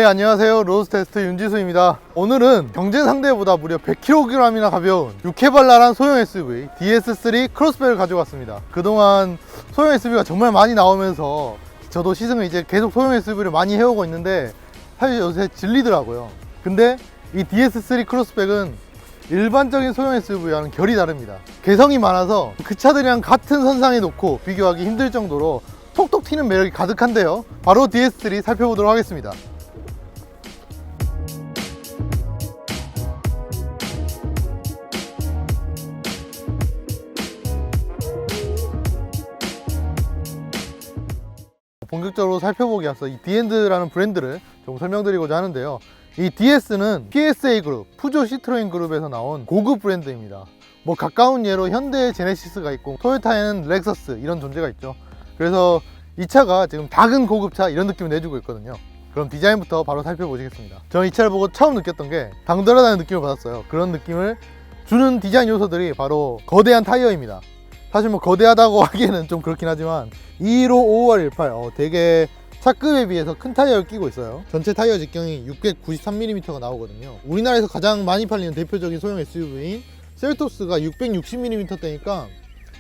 네, 안녕하세요. 로드스테스트 윤지수입니다. 오늘은 경제 상대보다 무려 100kg이나 가벼운 유쾌발랄한 소형 SUV DS3 크로스백을 가지고 왔습니다. 그동안 소형 SUV가 정말 많이 나오면서 저도 시승을 이제 계속 소형 SUV를 많이 해오고 있는데 사실 요새 질리더라고요. 근데 이 DS3 크로스백은 일반적인 소형 SUV와는 결이 다릅니다. 개성이 많아서 그 차들이랑 같은 선상에 놓고 비교하기 힘들 정도로 톡톡 튀는 매력이 가득한데요. 바로 DS3 살펴보도록 하겠습니다. 본격적으로 살펴보기 앞서 이 디엔드라는 브랜드를 좀 설명드리고자 하는데요. 이 DS는 PSA 그룹, 푸조 시트로엔 그룹에서 나온 고급 브랜드입니다. 뭐 가까운 예로 현대의 제네시스가 있고 토요타에는 렉서스 이런 존재가 있죠. 그래서 이 차가 지금 작은 고급차 이런 느낌을 내주고 있거든요. 그럼 디자인부터 바로 살펴보시겠습니다. 저는 이 차를 보고 처음 느꼈던 게 당돌하다는 느낌을 받았어요. 그런 느낌을 주는 디자인 요소들이 바로 거대한 타이어입니다. 사실 뭐 거대하다고 하기에는 좀 그렇긴 하지만 215, 5R18 되게 차급에 비해서 큰 타이어를 끼고 있어요. 전체 타이어 직경이 693mm가 나오거든요. 우리나라에서 가장 많이 팔리는 대표적인 소형 SUV인 셀토스가 660mm대니까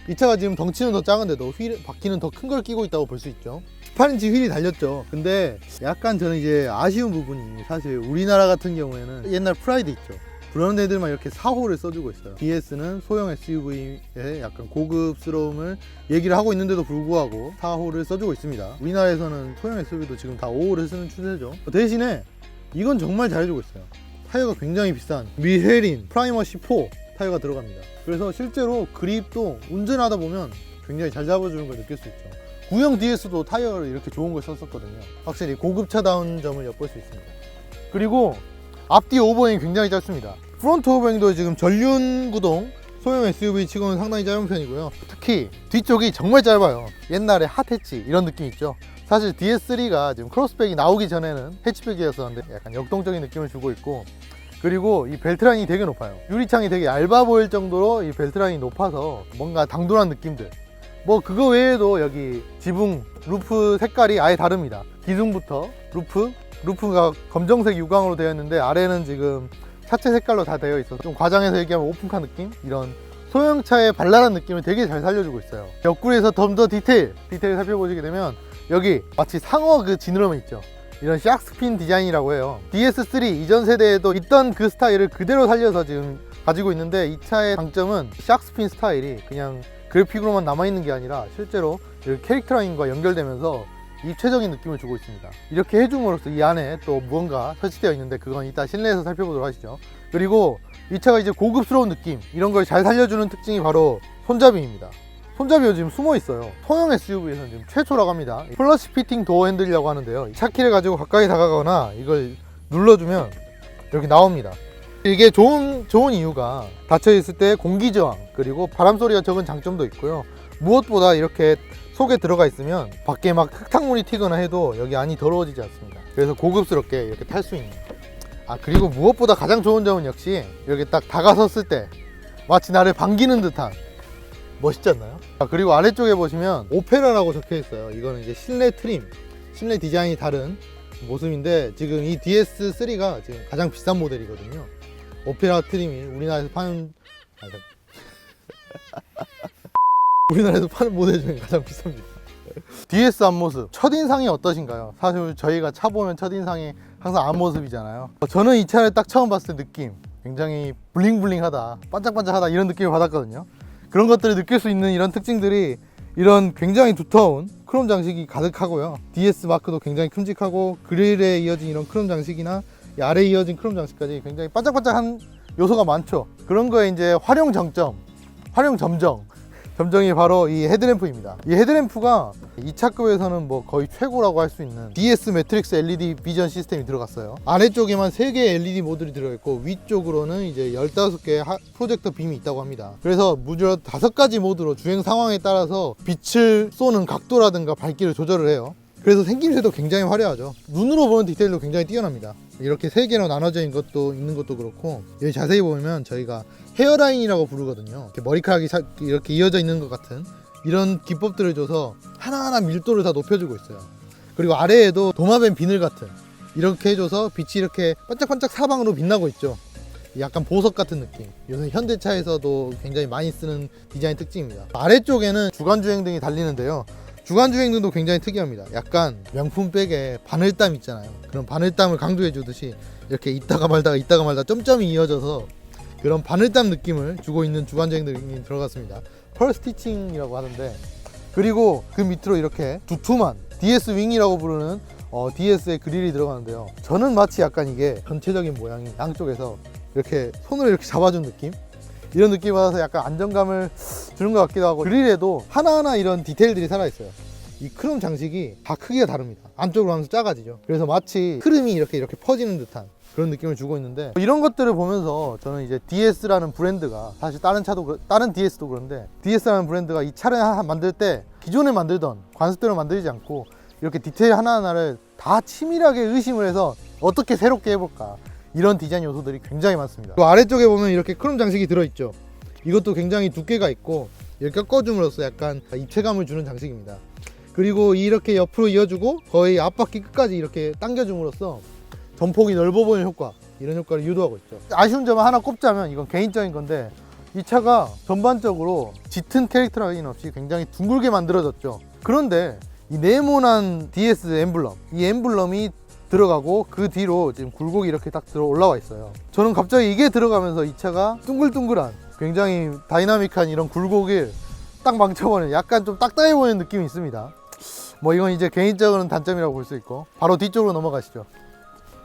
이 차가 지금 덩치는 더 작은데도 바퀴는 더 큰 걸 끼고 있다고 볼 수 있죠. 18인치 휠이 달렸죠. 근데 약간 저는 이제 아쉬운 부분이 사실 우리나라 같은 경우에는 옛날 프라이드 있죠. 그런 애들만 이렇게 4호를 써주고 있어요. DS는 소형 SUV의 약간 고급스러움을 얘기를 하고 있는데도 불구하고 4호를 써주고 있습니다. 우리나라에서는 소형 SUV도 지금 다 5호를 쓰는 추세죠. 대신에 이건 정말 잘해주고 있어요. 타이어가 굉장히 비싼 미쉐린 프라이머시 4 타이어가 들어갑니다. 그래서 실제로 그립도 운전하다 보면 굉장히 잘 잡아주는 걸 느낄 수 있죠. 구형 DS도 타이어를 이렇게 좋은 걸 썼었거든요. 확실히 고급차다운 점을 엿볼 수 있습니다. 그리고 앞뒤 오버행이 굉장히 짧습니다. 프론트 오버행도 지금 전륜 구동 소형 SUV 치고는 상당히 짧은 편이고요. 특히 뒤쪽이 정말 짧아요. 옛날에 핫해치 이런 느낌 있죠. 사실 DS3가 지금 크로스백이 나오기 전에는 해치백이었었는데 약간 역동적인 느낌을 주고 있고, 그리고 이 벨트라인이 되게 높아요. 유리창이 되게 얇아 보일 정도로 이 벨트라인이 높아서 뭔가 당돌한 느낌들, 뭐 그거 외에도 여기 지붕 루프 색깔이 아예 다릅니다. 기둥부터 루프가 검정색 유광으로 되어 있는데 아래는 지금 차체 색깔로 다 되어 있어서 좀 과장해서 얘기하면 오픈카 느낌? 이런 소형차의 발랄한 느낌을 되게 잘 살려주고 있어요. 옆구리에서 좀 더 디테일 살펴보시게 되면 여기 마치 상어 그 지느러미 있죠. 이런 샥스핀 디자인이라고 해요. DS3 이전 세대에도 있던 그 스타일을 그대로 살려서 지금 가지고 있는데, 이 차의 장점은 샥스핀 스타일이 그냥 그래픽으로만 남아있는 게 아니라 실제로 캐릭터 라인과 연결되면서 입체적인 느낌을 주고 있습니다. 이렇게 해줌으로써 이 안에 또 무언가 설치되어 있는데 그건 이따 실내에서 살펴보도록 하시죠. 그리고 이 차가 이제 고급스러운 느낌 이런 걸 잘 살려주는 특징이 바로 손잡이입니다. 손잡이가 지금 숨어 있어요. 소형 SUV에서는 지금 최초라고 합니다. 플러시 피팅 도어 핸들이라고 하는데요. 차 키를 가지고 가까이 다가가거나 이걸 눌러주면 이렇게 나옵니다. 이게 좋은 이유가 닫혀있을 때 공기 저항 그리고 바람 소리가 적은 장점도 있고요. 무엇보다 이렇게 속에 들어가 있으면 밖에 막 흙탕물이 튀거나 해도 여기 안이 더러워지지 않습니다. 그래서 고급스럽게 이렇게 탈 수 있는. 그리고 무엇보다 가장 좋은 점은 역시 이렇게 딱 다가섰을 때 마치 나를 반기는 듯한, 멋있지 않나요? 그리고 아래쪽에 보시면 오페라라고 적혀 있어요. 이거는 이제 실내 트림, 실내 디자인이 다른 모습인데 지금 이 DS3가 지금 가장 비싼 모델이거든요. 오페라 트림이 우리나라에서 파는 우리나라에서 파는 모델 중에 가장 비쌉니다. DS 앞모습, 첫인상이 어떠신가요? 사실 저희가 차 보면 첫인상이 항상 앞모습이잖아요. 저는 이 차를 딱 처음 봤을 때 느낌, 굉장히 블링블링하다, 반짝반짝하다 이런 느낌을 받았거든요. 그런 것들을 느낄 수 있는 이런 특징들이 이런 굉장히 두터운 크롬 장식이 가득하고요. DS 마크도 굉장히 큼직하고 그릴에 이어진 이런 크롬 장식이나 이 아래에 이어진 크롬 장식까지 굉장히 반짝반짝한 요소가 많죠. 그런 거에 이제 활용 점정이 바로 이 헤드램프입니다. 이 헤드램프가 이 차급에서는 뭐 거의 최고라고 할 수 있는 DS 매트릭스 LED 비전 시스템이 들어갔어요. 아래쪽에만 3개의 LED 모듈이 들어있고 위쪽으로는 이제 15개의 프로젝터 빔이 있다고 합니다. 그래서 무려 5가지 모드로 주행 상황에 따라서 빛을 쏘는 각도라든가 밝기를 조절을 해요. 그래서 생김새도 굉장히 화려하죠. 눈으로 보는 디테일도 굉장히 뛰어납니다. 이렇게 3개로 나눠져 있는 것도 그렇고, 여기 자세히 보면 저희가 헤어라인이라고 부르거든요. 이렇게 머리카락이 이렇게 이어져 있는 것 같은 이런 기법들을 줘서 하나하나 밀도를 다 높여주고 있어요. 그리고 아래에도 도마뱀 비늘 같은 이렇게 해줘서 빛이 이렇게 반짝반짝 사방으로 빛나고 있죠. 약간 보석 같은 느낌. 요새 현대차에서도 굉장히 많이 쓰는 디자인 특징입니다. 아래쪽에는 주간주행등이 달리는데요. 주간주행등도 굉장히 특이합니다. 약간 명품백에 바늘땀 있잖아요. 그런 바늘땀을 강조해 주듯이 이렇게 있다가 말다가 점점이 이어져서 그런 바늘땀 느낌을 주고 있는 주간주행등이 들어갔습니다. 펄 스티칭이라고 하는데, 그리고 그 밑으로 이렇게 두툼한 DS 윙이라고 부르는 DS의 그릴이 들어가는데요. 저는 마치 약간 이게 전체적인 모양이 양쪽에서 이렇게 손으로 이렇게 잡아준 느낌? 이런 느낌이 받아서 약간 안정감을 주는 것 같기도 하고, 그릴에도 하나하나 이런 디테일들이 살아있어요. 이 크롬 장식이 다 크기가 다릅니다. 안쪽으로 하면서 작아지죠. 그래서 마치 흐름이 이렇게 퍼지는 듯한 그런 느낌을 주고 있는데, 이런 것들을 보면서 저는 이제 DS라는 브랜드가, 사실 다른 DS도 그런데 DS라는 브랜드가 이 차를 만들 때 기존에 만들던 관습대로 만들지 않고 이렇게 디테일 하나하나를 다 치밀하게 의심을 해서 어떻게 새롭게 해볼까, 이런 디자인 요소들이 굉장히 많습니다. 또 아래쪽에 보면 이렇게 크롬 장식이 들어있죠. 이것도 굉장히 두께가 있고 이렇게 꺾어줌으로써 약간 입체감을 주는 장식입니다. 그리고 이렇게 옆으로 이어주고 거의 앞바퀴 끝까지 이렇게 당겨줌으로써 전폭이 넓어 보이는 효과, 이런 효과를 유도하고 있죠. 아쉬운 점을 하나 꼽자면, 이건 개인적인 건데, 이 차가 전반적으로 짙은 캐릭터 라인 없이 굉장히 둥글게 만들어졌죠. 그런데 이 네모난 DS 엠블럼, 이 엠블럼이 들어가고 그 뒤로 지금 굴곡이 이렇게 딱 들어 올라와 있어요. 저는 갑자기 이게 들어가면서 이 차가 둥글둥글한 굉장히 다이나믹한 이런 굴곡을 딱 망쳐버리는, 약간 좀 딱딱해 보이는 느낌이 있습니다. 뭐 이건 이제 개인적인 단점이라고 볼 수 있고, 바로 뒤쪽으로 넘어가시죠.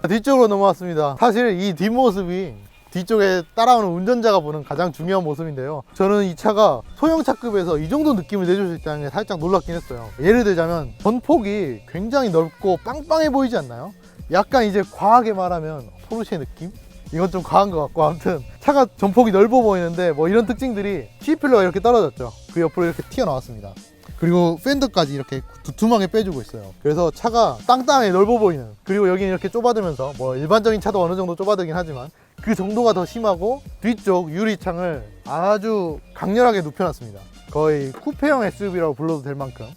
뒤쪽으로 넘어왔습니다. 사실 이 뒷모습이 뒤쪽에 따라오는 운전자가 보는 가장 중요한 모습인데요. 저는 이 차가 소형차급에서 이 정도 느낌을 내줄 수 있다는 게 살짝 놀랍긴 했어요. 예를 들자면 전폭이 굉장히 넓고 빵빵해 보이지 않나요? 약간 이제 과하게 말하면 포르쉐 느낌? 이건 좀 과한 것 같고, 아무튼 차가 전폭이 넓어 보이는데 뭐 이런 특징들이 C필러가 이렇게 떨어졌죠. 그 옆으로 이렇게 튀어나왔습니다. 그리고 팬더까지 이렇게 두툼하게 빼주고 있어요. 그래서 차가 땅땅하게 넓어 보이는, 그리고 여기는 이렇게 좁아들면서, 뭐 일반적인 차도 어느 정도 좁아들긴 하지만 그 정도가 더 심하고, 뒤쪽 유리창을 아주 강렬하게 눕혀놨습니다. 거의 쿠페형 SUV라고 불러도 될 만큼.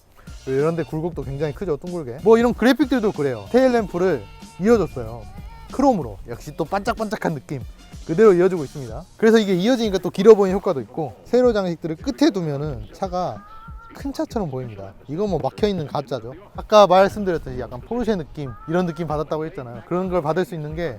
이런데 굴곡도 굉장히 크죠, 둥글게. 뭐 이런 그래픽들도 그래요. 테일램프를 이어줬어요. 크롬으로. 역시 또 반짝반짝한 느낌 그대로 이어주고 있습니다. 그래서 이게 이어지니까 또 길어 보이는 효과도 있고, 세로 장식들을 끝에 두면은 차가 큰 차처럼 보입니다. 이거 뭐 막혀있는 가짜죠. 아까 말씀드렸듯이 약간 포르쉐 느낌, 이런 느낌 받았다고 했잖아요. 그런 걸 받을 수 있는 게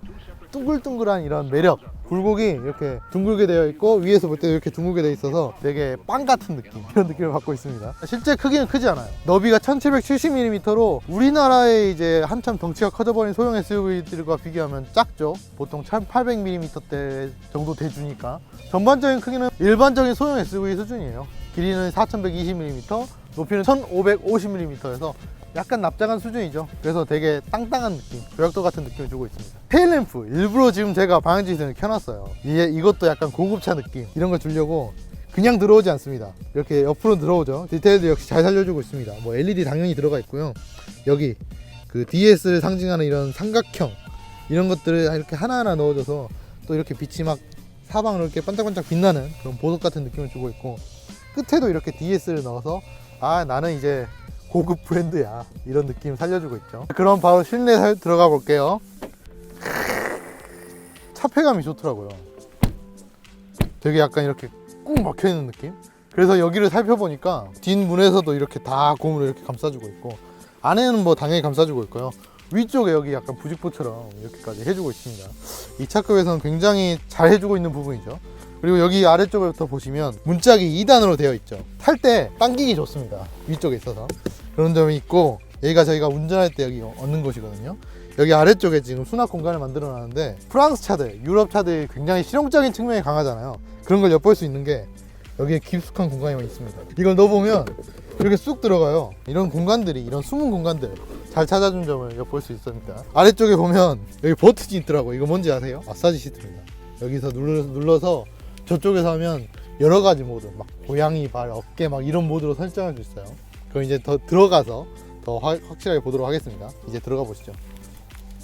둥글둥글한 이런 매력, 굴곡이 이렇게 둥글게 되어 있고 위에서 볼 때 이렇게 둥글게 되어 있어서 되게 빵 같은 느낌, 이런 느낌을 받고 있습니다. 실제 크기는 크지 않아요. 너비가 1770mm로 우리나라에 이제 한참 덩치가 커져버린 소형 SUV들과 비교하면 작죠. 보통 1800mm대 정도 돼주니까 전반적인 크기는 일반적인 소형 SUV 수준이에요. 길이는 4120mm, 높이는 1550mm여서 약간 납작한 수준이죠. 그래서 되게 땅땅한 느낌, 조약돌 같은 느낌을 주고 있습니다. 테일램프 일부러 지금 제가 방향지시등을 켜놨어요. 이것도 약간 고급차 느낌, 이런 걸 주려고. 그냥 들어오지 않습니다. 이렇게 옆으로 들어오죠. 디테일도 역시 잘 살려주고 있습니다. 뭐 LED 당연히 들어가 있고요. 여기 그 DS를 상징하는 이런 삼각형, 이런 것들을 이렇게 하나하나 넣어줘서 또 이렇게 빛이 막 사방으로 이렇게 반짝반짝 빛나는 그런 보석 같은 느낌을 주고 있고, 끝에도 이렇게 DS를 넣어서 나는 이제 고급 브랜드야, 이런 느낌 살려주고 있죠. 그럼 바로 실내 들어가 볼게요. 차폐감이 좋더라고요. 되게 약간 이렇게 꾹 막혀있는 느낌? 그래서 여기를 살펴보니까 뒷문에서도 이렇게 다 고무로 이렇게 감싸주고 있고, 안에는 뭐 당연히 감싸주고 있고요. 위쪽에 여기 약간 부직포처럼 이렇게까지 해주고 있습니다. 이 차급에서는 굉장히 잘 해주고 있는 부분이죠. 그리고 여기 아래쪽부터 보시면 문짝이 2단으로 되어 있죠. 탈 때 당기기 좋습니다. 위쪽에 있어서 그런 점이 있고, 여기가 저희가 운전할 때 여기 얻는 곳이거든요. 여기 아래쪽에 지금 수납 공간을 만들어 놨는데, 프랑스 차들, 유럽 차들이 굉장히 실용적인 측면이 강하잖아요. 그런 걸 엿볼 수 있는 게 여기에 깊숙한 공간이 있습니다. 이걸 넣어보면 이렇게 쑥 들어가요. 이런 공간들이, 이런 숨은 공간들 잘 찾아준 점을 엿볼 수 있습니다. 아래쪽에 보면 여기 버튼이 있더라고요. 이거 뭔지 아세요? 마사지 시트입니다. 여기서 눌러서 저쪽에서 하면 여러 가지 모드, 막 고양이 발, 어깨 막 이런 모드로 설정할 수 있어요. 그럼 이제 더 들어가서 더 확실하게 보도록 하겠습니다. 이제 들어가 보시죠.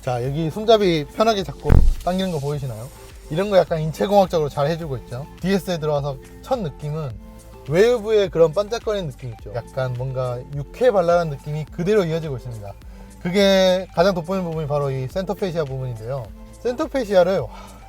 자, 여기 손잡이 편하게 잡고 당기는 거 보이시나요? 이런 거 약간 인체공학적으로 잘 해주고 있죠. DS에 들어와서 첫 느낌은 외부의 그런 반짝거리는 느낌 있죠. 약간 뭔가 육회 발랄한 느낌이 그대로 이어지고 있습니다. 그게 가장 돋보이는 부분이 바로 이 센터 페시아 부분인데요. 센터 페시아를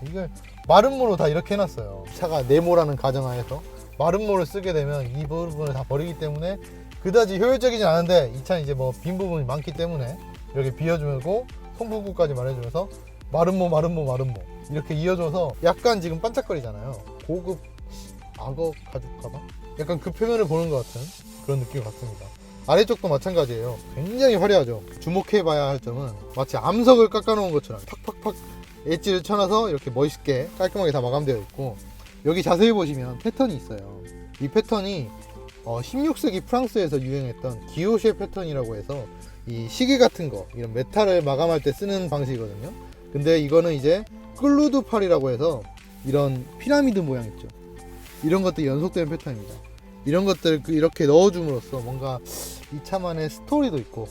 이걸 마름모로 다 이렇게 해놨어요. 차가 네모라는 가정하에서 마름모를 쓰게 되면 이 부분을 다 버리기 때문에 그다지 효율적이진 않은데, 이 차는 이제 뭐 빈 부분이 많기 때문에 이렇게 비워주고 송풍구까지 말해주면서 마름모 이렇게 이어줘서 약간 지금 반짝거리잖아요. 고급 악어 가죽 가방? 약간 그 표면을 보는 것 같은 그런 느낌 같습니다. 아래쪽도 마찬가지예요. 굉장히 화려하죠. 주목해봐야 할 점은 마치 암석을 깎아놓은 것처럼 팍팍팍 엣지를 쳐놔서 이렇게 멋있게 깔끔하게 다 마감되어 있고, 여기 자세히 보시면 패턴이 있어요. 이 패턴이 16세기 프랑스에서 유행했던 기오쉐 패턴이라고 해서 이 시계 같은 거, 이런 메탈을 마감할 때 쓰는 방식이거든요. 근데 이거는 이제 클루드 팔이라고 해서 이런 피라미드 모양 있죠. 이런 것들이 연속되는 패턴입니다. 이런 것들 이렇게 넣어줌으로써 뭔가 이 차만의 스토리도 있고,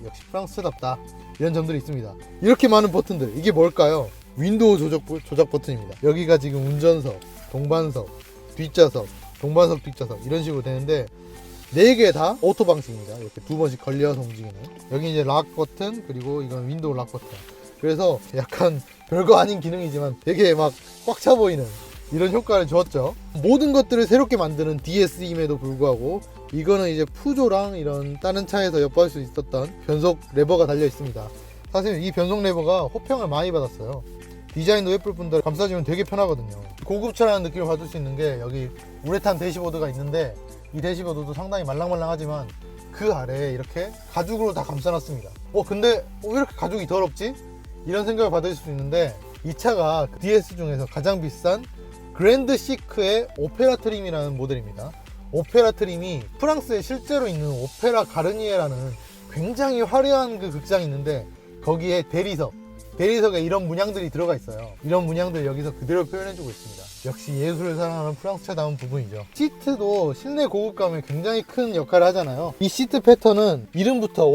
역시 프랑스답다, 이런 점들이 있습니다. 이렇게 많은 버튼들, 이게 뭘까요? 윈도우 조작 버튼입니다. 여기가 지금 운전석, 동반석, 뒷좌석, 동반석, 뒷좌석 이런 식으로 되는데 4개 다 오토 방식입니다. 이렇게 2번씩 걸려서 움직이는. 여기 이제 락 버튼, 그리고 이건 윈도우 락 버튼. 그래서 약간 별거 아닌 기능이지만 되게 막 꽉 차 보이는 이런 효과를 주었죠. 모든 것들을 새롭게 만드는 DS임에도 불구하고 이거는 이제 푸조랑 이런 다른 차에서 엿볼 수 있었던 변속 레버가 달려 있습니다. 사실 이 변속 레버가 호평을 많이 받았어요. 디자인도 예쁠 뿐더러 감싸주면 되게 편하거든요. 고급차라는 느낌을 받을 수 있는 게, 여기 우레탄 대시보드가 있는데 이 대시보드도 상당히 말랑말랑하지만 그 아래에 이렇게 가죽으로 다 감싸놨습니다. 근데 왜 이렇게 가죽이 더럽지? 이런 생각을 받을 수 있는데, 이 차가 DS 중에서 가장 비싼 그랜드 시크의 오페라 트림이라는 모델입니다. 오페라 트림이 프랑스에 실제로 있는 오페라 가르니에라는 굉장히 화려한 그 극장이 있는데, 거기에 대리석에 이런 문양들이 들어가 있어요. 이런 문양들 여기서 그대로 표현해주고 있습니다. 역시 예술을 사랑하는 프랑스차다운 부분이죠. 시트도 실내 고급감에 굉장히 큰 역할을 하잖아요. 이 시트 패턴은 이름부터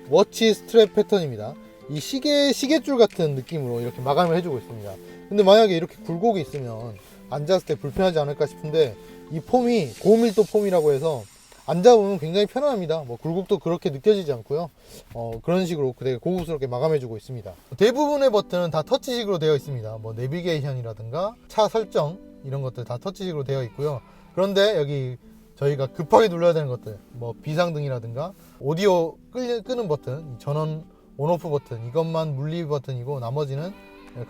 워치 스트랩 패턴입니다. 이 시계줄 같은 느낌으로 이렇게 마감을 해주고 있습니다. 근데 만약에 이렇게 굴곡이 있으면 앉았을 때 불편하지 않을까 싶은데, 이 폼이 고밀도 폼이라고 해서 앉아보면 굉장히 편안합니다. 굴곡도 그렇게 느껴지지 않고요. 그런 식으로 되게 고급스럽게 마감해주고 있습니다. 대부분의 버튼은 다 터치식으로 되어 있습니다. 내비게이션이라든가 차 설정 이런 것들 다 터치식으로 되어 있고요. 그런데 여기 저희가 급하게 눌러야 되는 것들, 비상등이라든가 오디오 끄는 버튼, 전원 온오프 버튼, 이것만 물리 버튼이고 나머지는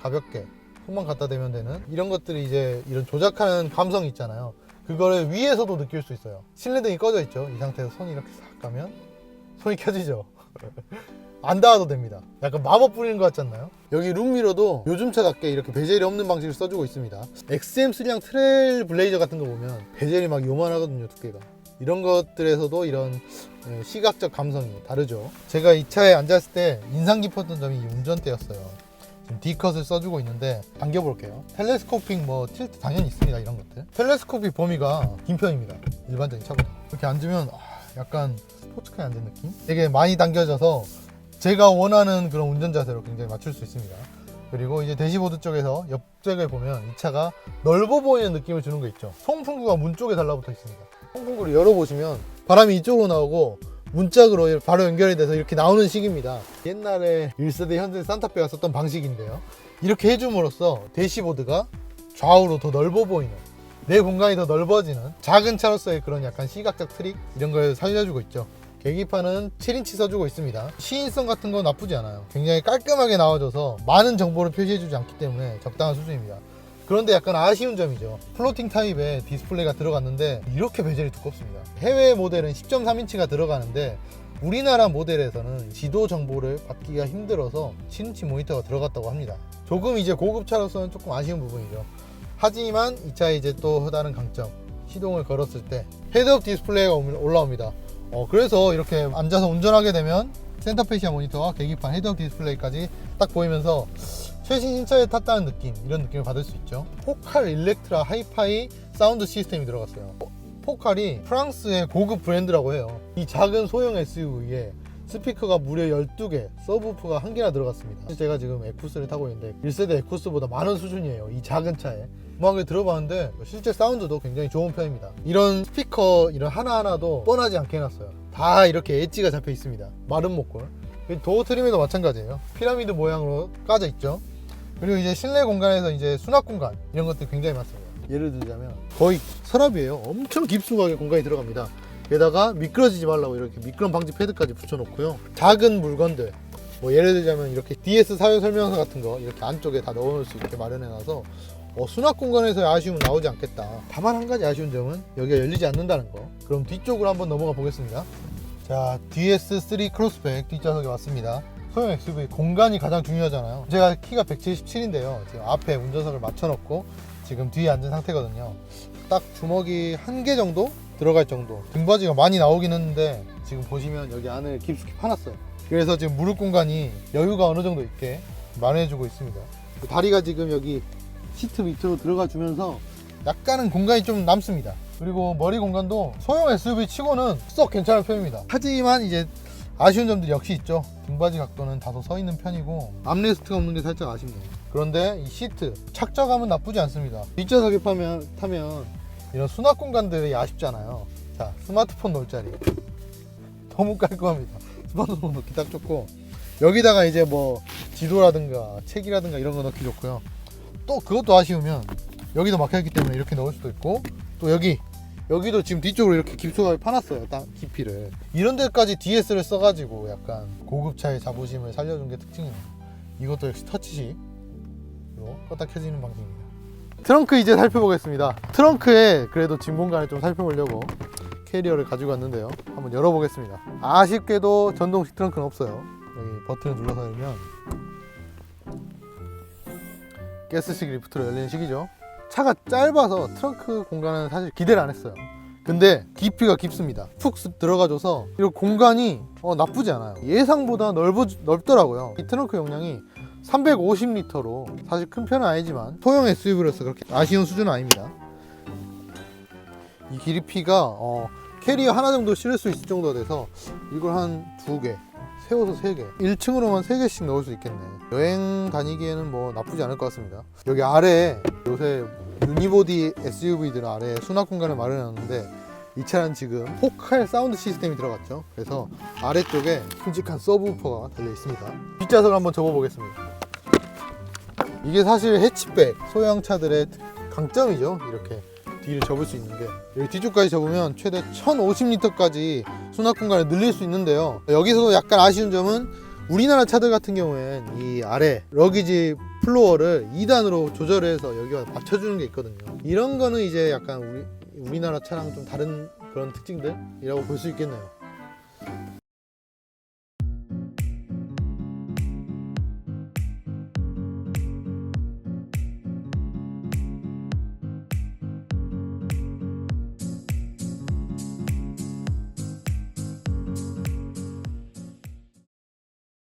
가볍게 손만 갖다 대면 되는 이런 것들이 이제 이런 조작하는 감성이 있잖아요. 그거를 위에서도 느낄 수 있어요. 실내등이 꺼져 있죠. 이 상태에서 손이 이렇게 싹 가면 손이 켜지죠. 안 닿아도 됩니다. 약간 마법 뿌리는 것 같지 않나요? 여기 룸미러도 요즘 차답게 이렇게 베젤이 없는 방식을 써주고 있습니다. XM3랑 트레일 블레이저 같은 거 보면 베젤이 막 요만하거든요, 두께가. 이런 것들에서도 이런 시각적 감성이 다르죠. 제가 이 차에 앉았을 때 인상 깊었던 점이 이 운전대였어요. 지금 D컷을 써주고 있는데 당겨볼게요. 텔레스코픽 틸트 당연히 있습니다. 이런 것들. 텔레스코픽 범위가 긴 편입니다. 일반적인 차보다. 이렇게 앉으면 약간 스포츠카에 앉은 느낌? 되게 많이 당겨져서 제가 원하는 그런 운전 자세로 굉장히 맞출 수 있습니다. 그리고 이제 대시보드 쪽에서 옆쪽에 보면 이 차가 넓어 보이는 느낌을 주는 거 있죠. 송풍구가 문 쪽에 달라붙어 있습니다. 송풍구를 열어보시면 바람이 이쪽으로 나오고 문짝으로 바로 연결이 돼서 이렇게 나오는 식입니다. 옛날에 1세대 현대 산타페가 썼던 방식인데요. 이렇게 해줌으로써 대시보드가 좌우로 더 넓어 보이는, 내 공간이 더 넓어지는 작은 차로서의 그런 약간 시각적 트릭, 이런 걸 살려주고 있죠. 계기판은 7인치 써주고 있습니다. 시인성 같은 건 나쁘지 않아요. 굉장히 깔끔하게 나와줘서 많은 정보를 표시해주지 않기 때문에 적당한 수준입니다. 그런데 약간 아쉬운 점이죠. 플로팅 타입의 디스플레이가 들어갔는데 이렇게 베젤이 두껍습니다. 해외 모델은 10.3인치가 들어가는데 우리나라 모델에서는 지도 정보를 받기가 힘들어서 7인치 모니터가 들어갔다고 합니다. 조금 이제 고급차로서는 조금 아쉬운 부분이죠. 하지만 이 차의 이제 또 다른 강점, 시동을 걸었을 때 헤드업 디스플레이가 올라옵니다. 그래서 이렇게 앉아서 운전하게 되면 센터페시아 모니터와 계기판, 헤드업 디스플레이까지 딱 보이면서 최신 신차에 탔다는 느낌, 이런 느낌을 받을 수 있죠. 포칼 일렉트라 하이파이 사운드 시스템이 들어갔어요. 포칼이 프랑스의 고급 브랜드라고 해요. 이 작은 소형 SUV에 스피커가 무려 12개, 서브우프가 1개나 들어갔습니다. 제가 지금 에쿠스를 타고 있는데 1세대 에쿠스보다 많은 수준이에요. 이 작은 차에. 음악을 들어봤는데 실제 사운드도 굉장히 좋은 편입니다. 이런 스피커 이런 하나하나도 뻔하지 않게 해놨어요. 다 이렇게 엣지가 잡혀 있습니다. 마른 목골. 도어 트림에도 마찬가지예요. 피라미드 모양으로 까져 있죠. 그리고 이제 실내 공간에서 이제 수납 공간 이런 것들이 굉장히 많습니다. 예를 들자면 거의 서랍이에요. 엄청 깊숙하게 공간이 들어갑니다. 게다가 미끄러지지 말라고 이렇게 미끄럼 방지 패드까지 붙여놓고요. 작은 물건들 뭐 예를 들자면 이렇게 DS 사용 설명서 같은 거 이렇게 안쪽에 다 넣어놓을 수 있게 마련해놔서 수납 공간에서의 아쉬움은 나오지 않겠다. 다만 한 가지 아쉬운 점은 여기가 열리지 않는다는 거. 그럼 뒤쪽으로 한번 넘어가 보겠습니다. 자, DS3 크로스백 뒷좌석에 왔습니다. 소형 SUV 공간이 가장 중요하잖아요. 제가 키가 177인데요 지금 앞에 운전석을 맞춰놓고 지금 뒤에 앉은 상태거든요. 딱 주먹이 1개 정도 들어갈 정도. 등받이가 많이 나오긴 했는데 지금 보시면 여기 안을 깊숙이 파놨어요. 그래서 지금 무릎 공간이 여유가 어느 정도 있게 마련해주고 있습니다. 다리가 지금 여기 시트 밑으로 들어가 주면서 약간은 공간이 좀 남습니다. 그리고 머리 공간도 소형 SUV 치고는 썩 괜찮은 편입니다. 하지만 이제 아쉬운 점들이 역시 있죠. 등받이 각도는 다소 서 있는 편이고 암레스트가 없는 게 살짝 아쉽네요. 그런데 이 시트 착좌감은 나쁘지 않습니다. 뒷좌석에 타면 이런 수납 공간들이 아쉽잖아요. 자, 스마트폰 놓을 자리 너무 깔끔합니다. 스마트폰 넣기 딱 좋고 여기다가 이제 뭐 지도라든가 책이라든가 이런 거 넣기 좋고요. 또 그것도 아쉬우면 여기도 막혀있기 때문에 이렇게 넣을 수도 있고 또 여기도 지금 뒤쪽으로 이렇게 깊숙하게 파놨어요. 딱 깊이를 이런 데까지 DS를 써가지고 약간 고급차의 자부심을 살려준 게 특징이에요. 이것도 역시 터치식으로 껐다 켜지는 방식입니다. 트렁크 이제 살펴보겠습니다. 트렁크에 그래도 짐 공간을 좀 살펴보려고 캐리어를 가지고 왔는데요. 한번 열어보겠습니다. 아쉽게도 전동식 트렁크는 없어요. 여기 버튼을 눌러서 열면 가스식 리프트로 열리는 식이죠. 차가 짧아서 트렁크 공간은 사실 기대를 안 했어요. 근데 깊이가 깊습니다. 푹 들어가줘서 이 공간이 나쁘지 않아요. 예상보다 넓더라고요. 이 트렁크 용량이 350리터로 사실 큰 편은 아니지만 소형 SUV로서 그렇게 아쉬운 수준은 아닙니다. 이 깊이가 캐리어 하나 정도 실을 수 있을 정도가 돼서 이걸 한 2개 세워서 3개 1층으로만 3개씩 넣을 수 있겠네. 여행 다니기에는 뭐 나쁘지 않을 것 같습니다. 여기 아래에 요새 유니보디 SUV들 아래에 수납 공간을 마련했는데 이 차는 지금 포칼 사운드 시스템이 들어갔죠. 그래서 아래쪽에 큼직한 서브우퍼가 달려 있습니다. 뒷좌석을 한번 접어보겠습니다. 이게 사실 해치백 소형차들의 강점이죠. 이렇게 뒤를 접을 수 있는 게 여기 뒤쪽까지 접으면 최대 1050리터까지 수납 공간을 늘릴 수 있는데요. 여기서도 약간 아쉬운 점은 우리나라 차들 같은 경우엔 이 아래 러기지 플로어를 2단으로 조절해서 여기와 받쳐주는 게 있거든요. 이런 거는 이제 약간 우리나라 차랑 좀 다른 그런 특징들이라고 볼 수 있겠네요.